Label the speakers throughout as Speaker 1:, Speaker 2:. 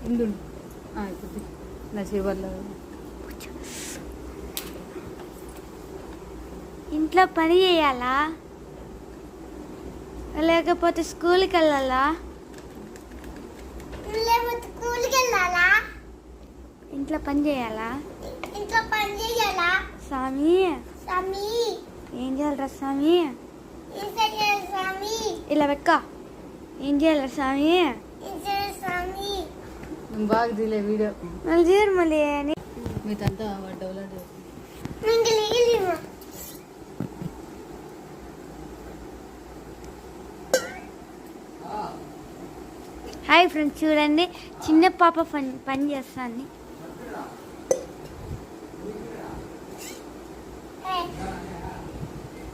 Speaker 1: ఇందు ఇప్పుడు నా చేపల్లో
Speaker 2: ఇంట్లో పని చేయాలా లేకపోతే స్కూల్కి వెళ్ళాలా?
Speaker 3: లేకపోతే స్కూల్కి వెళ్ళాలా?
Speaker 2: ఇంట్లో పని చేయాలా?
Speaker 3: ఇంట్లో పని చేయాలా?
Speaker 2: స్వామి
Speaker 3: స్వామి
Speaker 2: ఏం చేయాలరా స్వామి?
Speaker 3: ఏం చేయాలి స్వామి?
Speaker 2: ఇలా వెక్క ఏం చేయాలరా స్వామి?
Speaker 3: ఏం చేయాలి స్వామి?
Speaker 1: బాగా తీలే వీడియో
Speaker 2: మళ్ళీ చేయరు మళ్ళీ అని
Speaker 1: మీదంతా డెవలప్
Speaker 3: మింగలిగిలిమా
Speaker 2: హాయ్ ఫ్రెండ్స్, చూడండి చిన్న పాప పని చేస్తాను.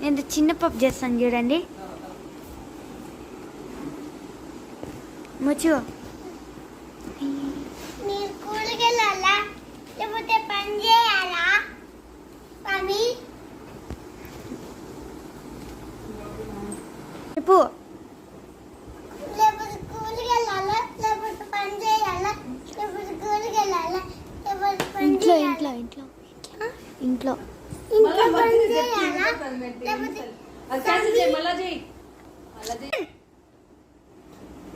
Speaker 2: నేను చిన్న పాప చేస్తాను చూడండి. ముచ్చు
Speaker 3: మీరు స్కూల్కి వెళ్ళాలా లేకపోతే పని చేయాలా స్వామి?
Speaker 2: చెప్పు.
Speaker 3: లేకపోతే స్కూల్కి వెళ్ళాలా లేకపోతే పని చేయాలా? లేకపోతే స్కూల్కి వెళ్ళాలా లేకపోతే పని
Speaker 2: ఇంట్లో
Speaker 3: చేయాలా?
Speaker 2: ఇంట్లో ఇంట్లో ఇంట్లో
Speaker 3: ఇంట్లో పని చేయాలా లేకపోతే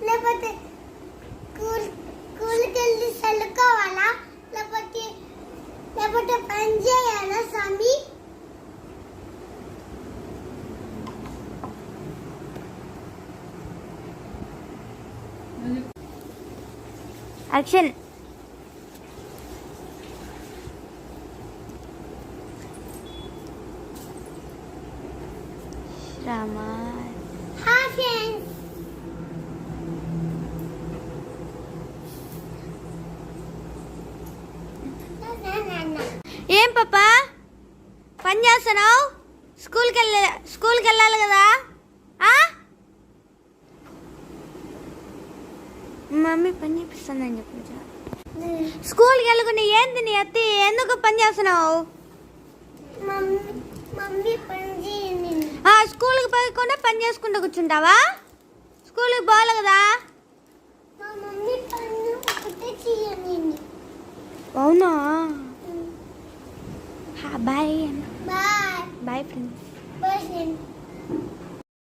Speaker 3: లేకపోతే స్కూల్కి వెళ్ళి చదువుకోవాలా లేకపోతే పని చేయాలా స్వామి?
Speaker 2: యాక్షన్. రామా
Speaker 3: హాయ్ ఫ్రెండ్స్,
Speaker 2: ఏం పాప పని చేస్తున్నావు? స్కూల్కి వెళ్ళాలి కదా? మమ్మీ పని చేపిస్తుందని చెప్పు. స్కూల్కి వెళ్ళకుండా ఏంది నీ అత్తి ఎందుకు పని చేస్తున్నావు?
Speaker 3: మమ్మీ పని చేయండి.
Speaker 2: స్కూల్కి పోయకుండా పని చేసుకుంటూ కూర్చుంటావా? స్కూల్కి పోవాలి కదా?
Speaker 3: మా మమ్మీ పని ఒకటే చేయండి.
Speaker 2: అవునా? Bye
Speaker 3: bye
Speaker 2: bye friends.
Speaker 3: Bye friends.